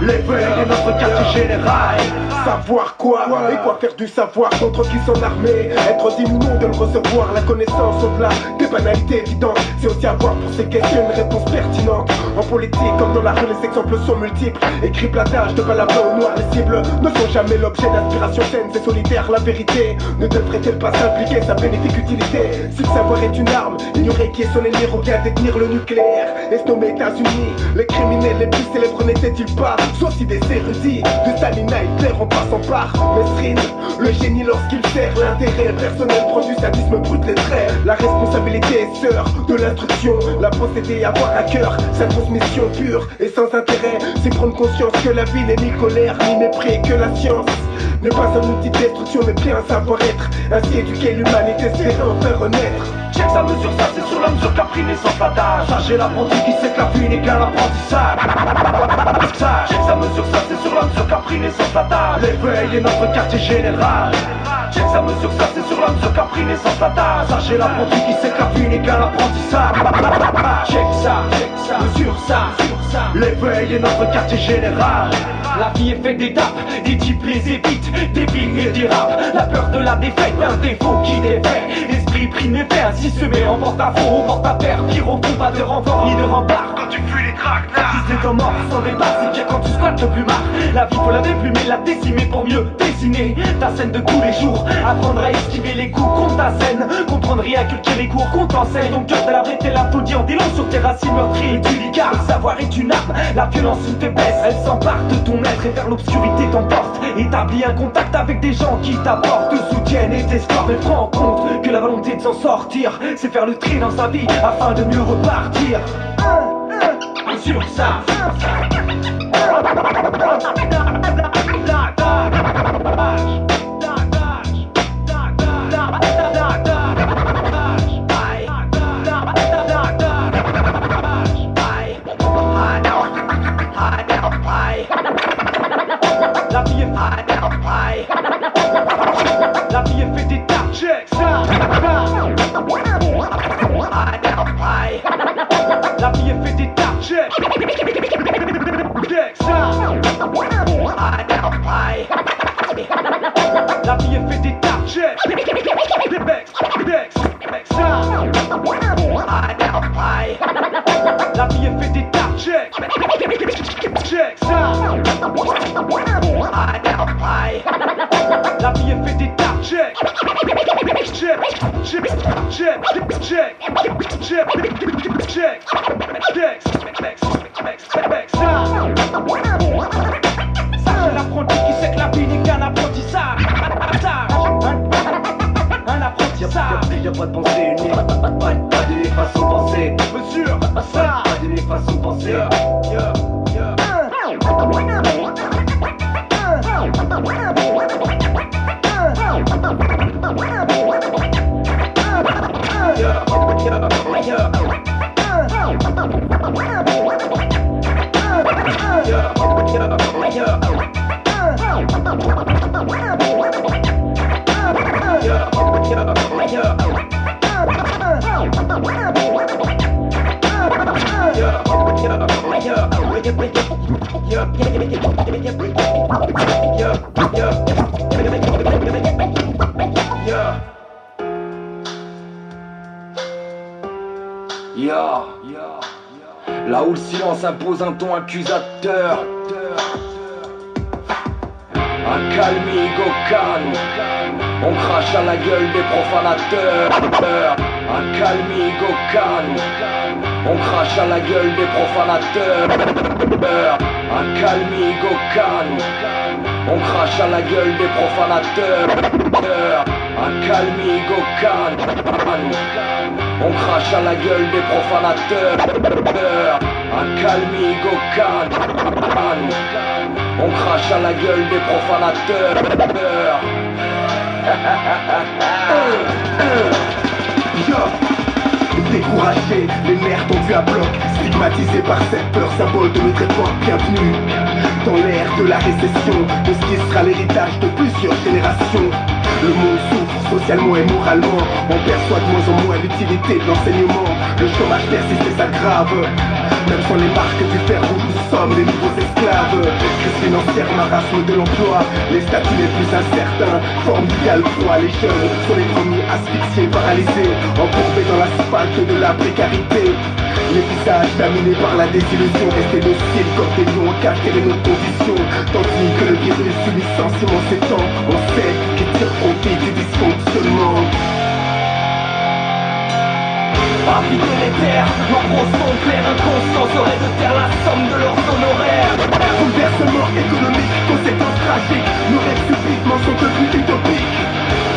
L'éveil est notre quartier général. Savoir quoi et quoi faire du savoir contre qui s'en armer. Être digne ou non de le recevoir. La connaissance au-delà des banalités évidentes. C'est aussi avoir pour ces questions une réponse pertinente. En politique comme dans la rue, les exemples sont multiples. Écrit platage de balabla au noir. Les cibles ne sont jamais l'objet d'inspiration saine. C'est solitaire, la vérité ne devrait-elle pas s'impliquer sa bénéfique utilité? Si le savoir est une arme, ignorer qui est son ennemi revient à détenir le nucléaire. Et se nommer États-Unis, les criminels les plus célèbres n'étaient-ils pas sauf si des érudits de Staline à Hitler en passant par Mesrine? Le génie lorsqu'il sert l'intérêt personnel prend du sadisme brut les traits. La responsabilité est sœur de l'instruction, la posséder, avoir à cœur sa transmission pure et sans intérêt. C'est prendre conscience que la vie n'est ni colère ni mépris, que la science n'est pas un outil de destruction mais bien un savoir-être. Ainsi éduquer l'humanité, espérer en faire renaître. Check sa mesure, ça c'est sur la mesure qu'a pris naissance l'adage. Chargé l'apprenti qui sait que la vie n'est qu'un apprentissage. Check sa mesure, ça c'est sur la mesure qu'a pris naissance l'adage. L'éveil est notre quartier général. Check sa mesure, ça c'est sur la mesure qu'a pris naissance l'adage. Chargé l'apprenti qui sait que la vie n'est qu'un apprentissage. Check ça, mesure ça. L'éveil est notre quartier général. La vie est faite d'étapes, des types les évitent, des villes et des raps. La peur de la défaite, un défaut qui défait. L'esprit prime et fait, ainsi se met en porte-à-faux, au porte-à-terre. Pire au fond, pas de renfort ni de rempart. Quand tu fuis les traquenards, si c'est un mort sans départ, c'est pire quand tu squattes le plumard. La vie faut la déplumer, la décimer pour mieux dessiner ta scène de tous les jours. Apprendre à esquiver les coups contre ta scène, comprendre et inculquer les cours qu'on t'enseigne. Ton cœur de la vérité, l'applaudit en délant sur tes racines meurtries et tu licards. Le savoir est une arme, la violence une faiblesse. Elle s'empare de ton être et vers l'obscurité t'emporte. Établis un contact avec des gens qui t'apportent, te soutiennent et t'escortent. Mais prends en compte que la volonté de s'en sortir, c'est faire le tri dans sa vie afin de mieux repartir. Sur ça. La vie est faite d'étapes, check ça. La vie est faite d'étapes, check ça. La vie est faite d'étapes, check ça. La vie est faite d'étapes, check ça. La vie est faite d'étapes, check ça. C'est l'apprenti qui sait que la vie n'est qu'un apprentissage. Un apprentissage. Y'a pas de pensée unique, pas d'unique façon de penser. Mesure ça, pas d'unique façon de penser. Là où le silence impose un ton accusateur, un calme Gokan, on crache à la gueule des profanateurs. Un calme Gokan, on crache à la gueule des profanateurs. Un calme Gokan, on crache à la gueule des profanateurs. Un calme Gokan, on crache à la gueule des profanateurs. Un calme Gokan, on crache à la gueule des profanateurs. Découragés, les nerfs tendus à bloc, stigmatisés par cette peur, symbole de notre époque. Bienvenue dans l'ère de la récession, de ce qui sera l'héritage de plusieurs générations. Le monde souffre socialement et moralement, on perçoit de moins en moins l'utilité de l'enseignement. Le chômage persiste et s'aggrave, même sans les marques du fer rouge, nous sommes les nouveaux esclaves. Crise financière, marasme de l'emploi, les statuts les plus incertains, forme d'idéal froid. Les jeunes sont les premiers asphyxiés, paralysés, embourbés dans l'asphalte de la précarité. Les visages laminés par la désillusion, restés dociles comme des lions, quelles est notre condition. Tandis que le virus du licenciement s'étend, on sait qu'il tire profit du dysfonctionnement. Parmi les terres, nos gros sont clairs, inconscients seraient de taire la somme de leurs honoraires. Bouleversement économique, conséquences tragiques, nos rêves subitement sont devenus utopiques.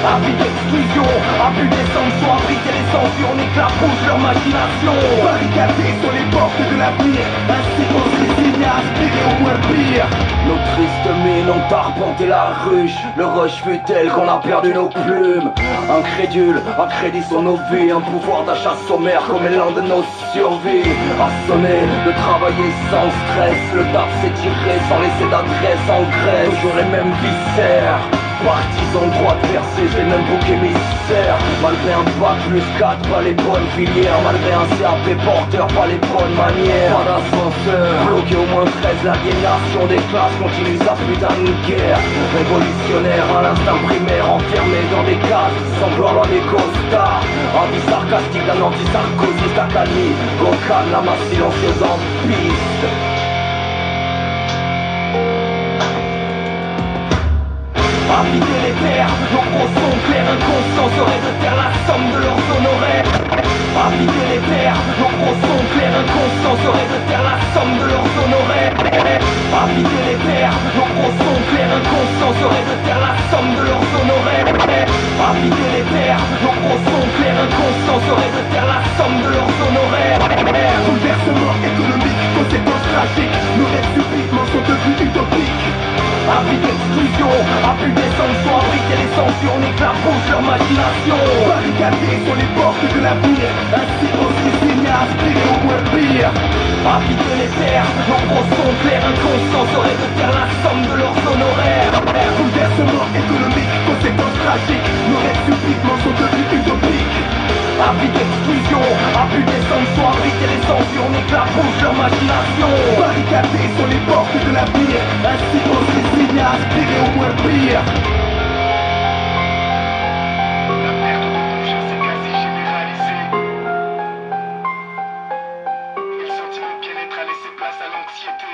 Abus d'exclusion, abus des sanctions, abriter les censures, on éclabousse leur machination. Barricadés sur les portes de l'avenir, ainsi on se résigne à aspirer au moins pire. Nos tristes mines ont arpenté la ruche, le rush fut tel qu'on a perdu nos plumes. Incrédules, à crédit sur nos vies, un pouvoir d'achat sommaire comme élan de nos survies. Assommés de travailler sans stress, le taf s'est tiré sans laisser d'adresse en Grèce. Toujours les mêmes viscères, partisans droite versés, les mêmes boucs émissaires. Malgré un bac plus 4, pas les bonnes filières. Malgré un CAP porteur, pas les bonnes manières. Pas d'ascenseur, bloqué au moins 13, l'aliénation des classes continue sa putain de guerre. Révolutionnaire à l'instinct primaire, enfermé dans des cases, semblant loin des costards. Avis sarcastique d'un anti-sarkoziste accalmie, Gokan, la masse silencieuse en piste. Habiter les terres, nos gros sont clairs, inconscients seraient de taire la somme de leurs honoraires. Habiter les terres, nos gros sont clairs, inconscients seraient de taire la somme de leurs honoraires. Habiter les terres, nos gros sont clairs, inconscients seraient de taire la somme de leurs honoraires. Habiter les terres, nos gros sont clairs, inconscients seraient de taire la somme de leurs honoraires. Bouleversement économique, conséquences tragiques, nos rêves subitement sont devenus utopiques. Abus d'exclusion, abus des sanctions, abriter les censures, on éclabousse leur machination. Barricadés sur les portes de l'avenir, ainsi on se résigne à aspirer au moins pire. Habiter les terres, nos gros sont clairs, inconscients seraient de taire la somme de leurs honoraires. Bouleversement économique, conséquences tragiques, nos rêves subitement sont devenus utopiques. Abus d'exclusion, abus des sanctions, abriter les censures, on éclabousse leur machination. Barricadés sur les portes de l'avenir, ainsi on se résigne à aspirer au moins pire. La perte de confiance est quasi généralisée. Et le sentiment de bien-être a laissé place à l'anxiété.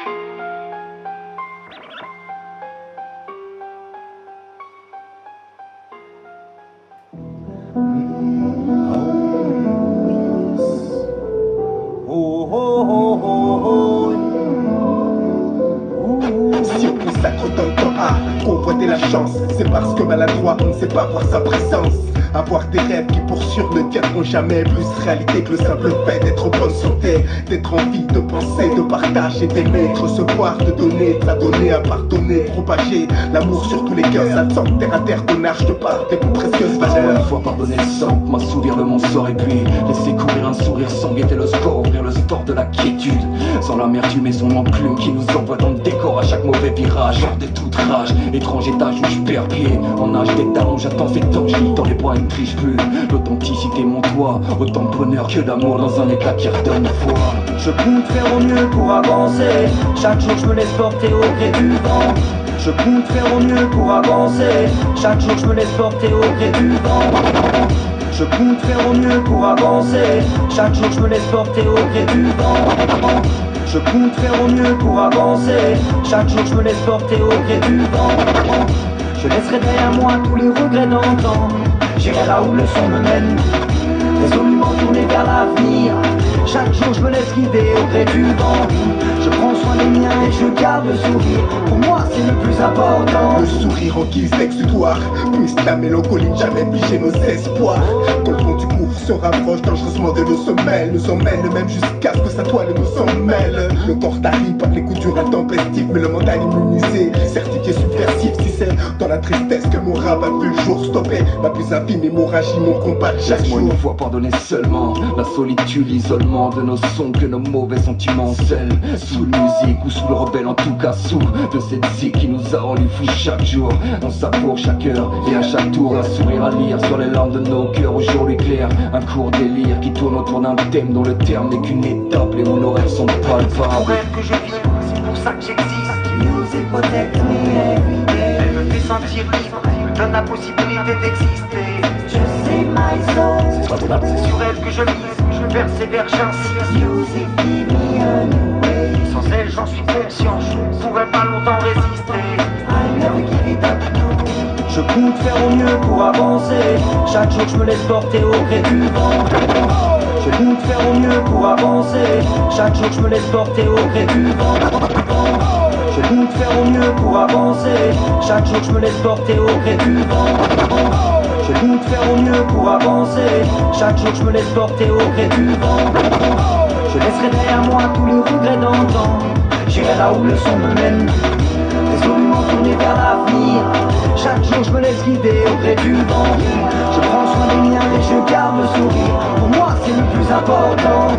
Si on consacre autant de temps à convoiter la chance, c'est parce que maladroit on ne sait pas voir sa présence. Avoir des rêves qui pour sûr ne tiendront jamais. Plus réalité que le simple fait d'être en bonne santé, d'être en vie, de penser, de partager, d'aimer, de recevoir, de donner, de s'adonner, à pardonner, propager l'amour sur tous les cœurs. Ça te sent terre à terre, donnage de part des plus précieuses valeurs. Une fois pardonner le sang, m'assouvir de mon sort et puis laisser courir un sourire sans guetter le score, ouvrir le store de la quiétude. Sans l'amertume et son enclume qui nous envoie dans le décor à chaque mauvais virage. Hors de toute rage, étrange étage où je perds pied. En âge des talons, j'attends ces temps, je lis dans les bras et ne triche plus. L'authenticité mon toit, autant de bonheur que d'amour dans un éclat qui redonne foi. Je compte faire au mieux pour avancer. Chaque jour je me laisse porter au gré du vent. Je compte faire au mieux pour avancer. Chaque jour je me laisse porter au gré du vent. Je compte faire au mieux pour avancer. Chaque jour je me laisse porter au gré du vent. Je compte faire au mieux pour avancer. Chaque jour je me laisse porter au gré du vent. Je laisserai derrière moi tous les regrets d'antan. J'irai là où le son me mène, résolument tourné vers l'avenir. Chaque jour je me laisse guider au gré du vent. Je prends soin des miens et je garde le sourire. Pour moi c'est le plus important. Le sourire en guise d'exutoire, puisse la mélancolie jamais figer nos espoirs. Quand le fond du gouffre se rapproche dangereusement de nos semelles, nous emmène même jusqu'à ce que sa toile nous en mêle. Le corps t'arrive par les coups durs intempestifs, mais le mental immunisé, certifié subversif. Si c'est dans la tristesse que mon rap a vu le jour stopper ma plus infime hémorragie, mon combat de chaque jour. Laisse-moi une fois pardonner seulement la solitude, l'isolement de nos sons, que nos mauvais sentiments scellent. Sous la musique ou sous le rebelle, en tout cas sous de cette zik qui nous a rendus fous chaque jour. On savoure chaque heure et à chaque tour un sourire à lire sur les larmes de nos cœurs. Aujourd'hui clair, un court délire qui tourne autour d'un thème dont le terme n'est qu'une étape et où nos rêves sont palpables. Pour rêve que je vis, c'est pour ça que j'existe. Music protect me every day. Elle me fait sentir libre, me donne la possibilité d'exister. Je sais my soul. C'est sur elle que je mise, je persévère, j'insiste. Music give me a new way. Sans elle j'en suis conscient, je ne pourrais pas longtemps résister. I never give it up, no. Je compte faire au mieux pour avancer. Chaque jour je me laisse porter au gré du vent. Je compte faire au mieux pour avancer. Chaque jour je me laisse porter au gré du vent. Je compte faire au mieux pour avancer. Chaque jour je me laisse porter au gré du vent. Je compte faire au mieux pour avancer. Chaque jour je me laisse porter au gré du vent. Je laisserai derrière moi tous les regrets d'antan. J'irai là où le son me mène, résolument tourné vers l'avenir. Chaque jour je me laisse guider au gré du vent. Je prends soin des miens et je garde le sourire. Pour moi c'est le plus important.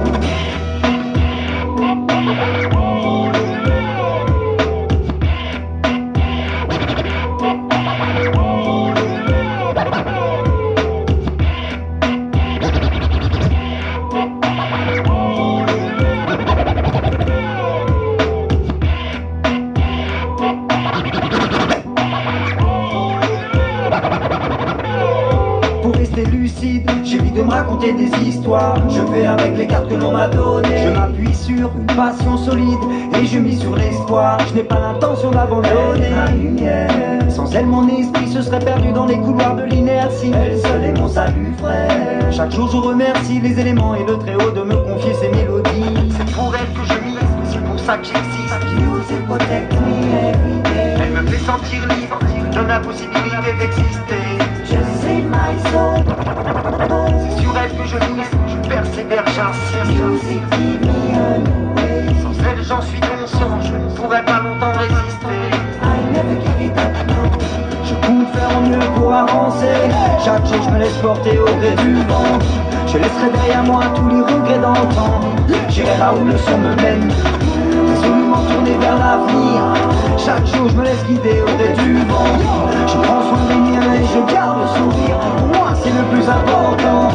J'évite de me raconter des histoires. Je fais avec les cartes que l'on m'a données. Je m'appuie sur une passion solide et je mise sur l'espoir. Je n'ai pas l'intention d'abandonner ma lumière. Sans elle mon esprit se serait perdu dans les couloirs de l'inertie. Elle seule est mon salut frère. Chaque jour je remercie les éléments et le Très-Haut de me confier ces mélodies. C'est pour elle que je mise, c'est pour ça que j'existe. Music protect me every day. Elle me fait sentir libre, donne la possibilité d'exister. Je sais my soul. C'est sur elle que je mise, je persévère, j'insiste. Music give me a new way. Sans elle j'en suis conscient, je ne pourrais pas longtemps résister. I never give it up, no. Je compte faire au mieux pour avancer. Chaque jour je me laisse porter au gré du vent. Je laisserai derrière moi tous les regrets d'antan. J'irai là où le son me mène, résolument tourné vers l'avenir. Chaque jour je me laisse guider au gré du vent. Je prends soin des miens et je garde le sourire. Pour moi c'est le plus important.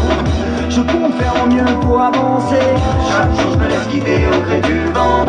Je compte faire au mieux pour avancer. Chaque jour je me laisse guider au gré du vent.